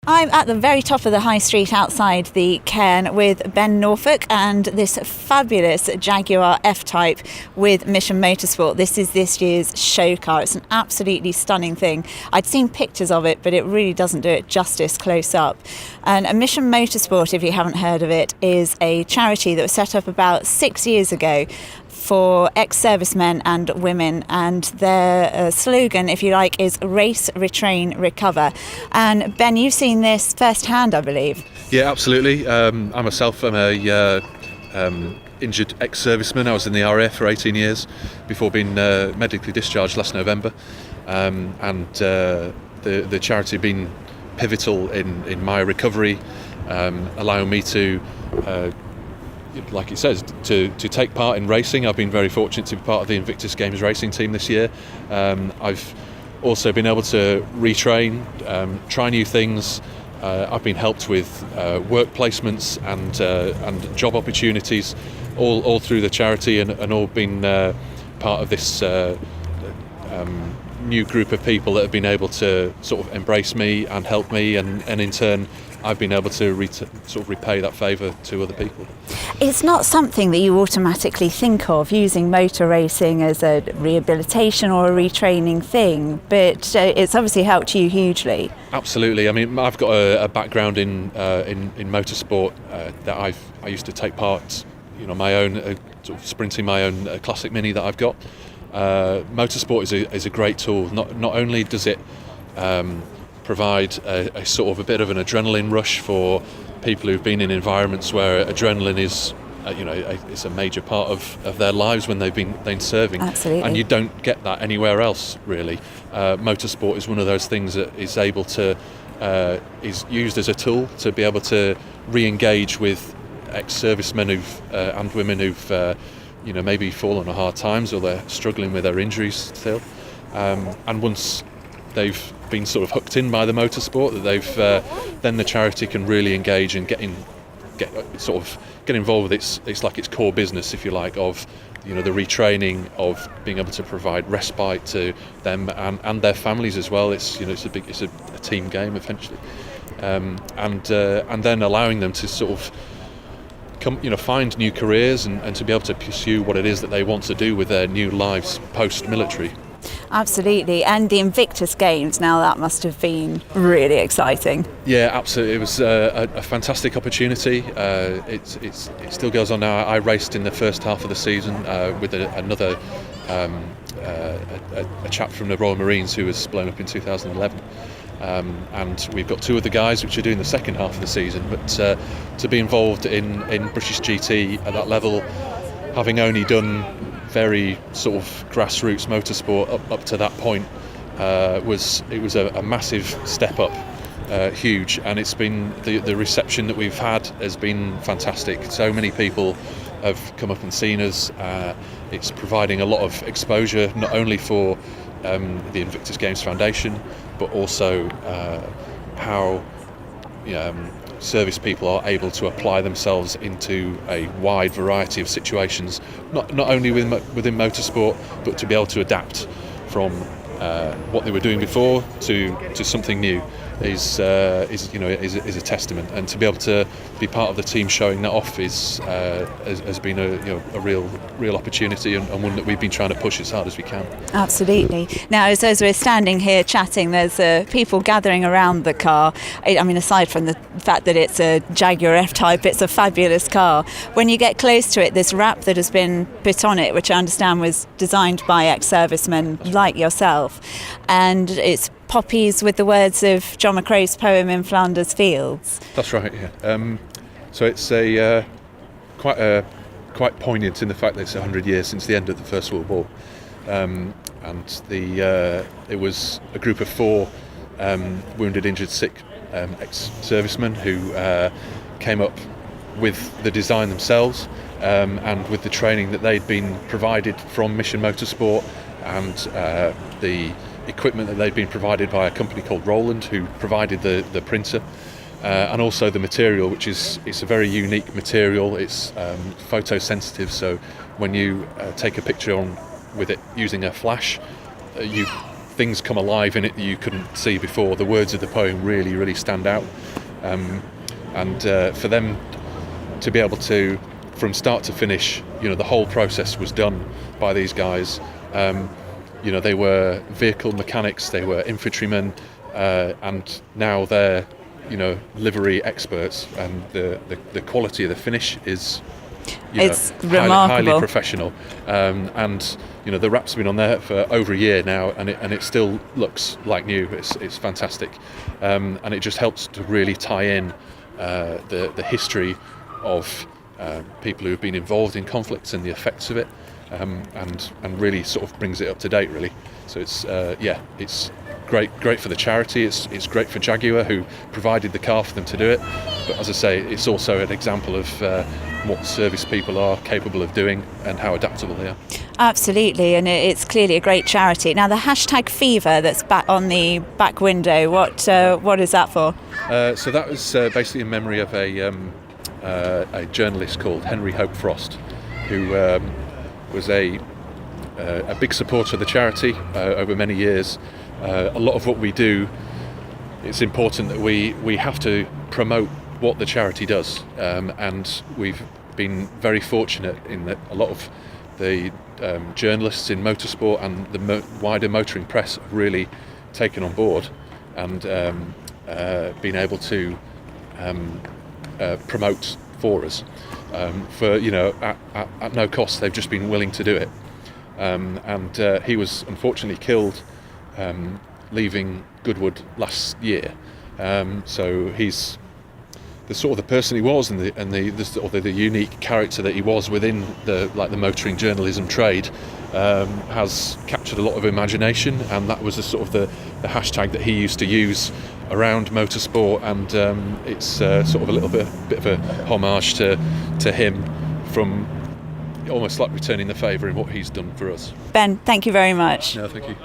I'm at the very top of the high street outside the cairn with Ben Norfolk and this fabulous Jaguar F-Type with Mission Motorsport. This is this year's show car. It's an absolutely stunning thing. I'd seen pictures of it, but it really doesn't do it justice close up. And Mission Motorsport, if you haven't heard of it, is a charity that was set up about 6 years ago for ex-servicemen and women, and their slogan, if you like, is race, retrain, recover. And Ben, you've seen this firsthand, I believe. Yeah, absolutely. I myself am a injured ex-serviceman. I was in the RAF for 18 years before being medically discharged last November, and the charity has been pivotal in my recovery, allowing me to like it says, to take part in racing. I've been very fortunate to be part of the Invictus Games racing team this year. I've also been able to retrain, try new things. I've been helped with work placements and job opportunities all through the charity, and all been part of this new group of people that have been able to sort of embrace me and help me, and in turn I've been able to sort of repay that favour to other people. It's not something that you automatically think of, using motor racing as a rehabilitation or a retraining thing, but it's obviously helped you hugely. Absolutely. I mean, I've got a background in motorsport that I used to take part, my own sort of sprinting my own classic mini that I've got. Motorsport is a great tool. Not only does it provide a sort of a bit of an adrenaline rush for people who've been in environments where adrenaline is it's a major part of their lives when they've been serving. Absolutely. And you don't get that anywhere else, really. Motorsport is one of those things that is able to is used as a tool to be able to re-engage with ex-servicemen and women who've maybe fallen on hard times, or they're struggling with their injuries still, and once they've been sort of hooked in by the motorsport, that they've then the charity can really engage and get involved with it's like its core business, if you like, of the retraining, of being able to provide respite to them and their families as well. It's it's a team game eventually, and then allowing them to sort of find new careers and to be able to pursue what it is that they want to do with their new lives post-military. Absolutely. And the Invictus Games, now that must have been really exciting. Yeah, absolutely. It was a fantastic opportunity. It still goes on now. I raced in the first half of the season with another a chap from the Royal Marines who was blown up in 2011. And we've got two other guys which are doing the second half of the season, but to be involved in British GT at that level, having only done very sort of grassroots motorsport up to that point, was a massive step up, huge, and it's been the reception that we've had has been fantastic. So many people have come up and seen us. It's providing a lot of exposure, not only for the Invictus Games Foundation, but also how service people are able to apply themselves into a wide variety of situations, not only within motorsport, but to be able to adapt from what they were doing before to something new is a testament, and to be able to be part of the team showing that off has been a real opportunity, and one that we've been trying to push as hard as we can. Absolutely. Now, as we're standing here chatting, there's people gathering around the car. I mean, aside from the fact that it's a Jaguar F-Type, it's a fabulous car. When you get close to it, this wrap that has been put on it, which I understand was designed by ex-servicemen like yourself, and it's poppies with the words of John McCroe's poem In Flanders Fields. That's right, yeah. So it's quite poignant in the fact that it's 100 years since the end of the First World War, and it was a group of 4 wounded, injured, sick ex-servicemen who came up with the design themselves, and with the training that they'd been provided from Mission Motorsport, and the equipment that they'd been provided by a company called Roland, who provided the printer, and also the material, which it's a very unique material. It's photosensitive, so when you take a picture with it using a flash, you things come alive in it that you couldn't see before. The words of the poem really, really stand out. And for them to be able to, from start to finish, the whole process was done by these guys. They were vehicle mechanics, they were infantrymen, and now they're livery experts, and the quality of the finish is it's highly remarkable. professional. And the wrap's been on there for over a year now, and it still looks like new. It's fantastic, and it just helps to really tie in the history of people who have been involved in conflicts and the effects of it, and really sort of brings it up to date, really. So it's great for the charity. It's great for Jaguar, who provided the car for them to do it. But as I say, it's also an example of what service people are capable of doing and how adaptable they are. Absolutely, and it's clearly a great charity. Now, the hashtag Fever that's back on the back window, what is that for? So that was basically in memory of a journalist called Henry Hope Frost, who was a big supporter of the charity over many years. A lot of what we do, it's important that we have to promote what the charity does, and we've been very fortunate in that a lot of the journalists in motorsport and the wider motoring press have really taken on board and been able to promote for us for at no cost. They've just been willing to do it, and he was unfortunately killed leaving Goodwood last year. So he's the sort of the person he was, and the unique character that he was within the motoring journalism trade has captured a lot of imagination, and that was the hashtag that he used to use around motorsport, and it's sort of a little bit of a homage to him, from almost like returning the favour in what he's done for us. Ben, thank you very much. No, thank you.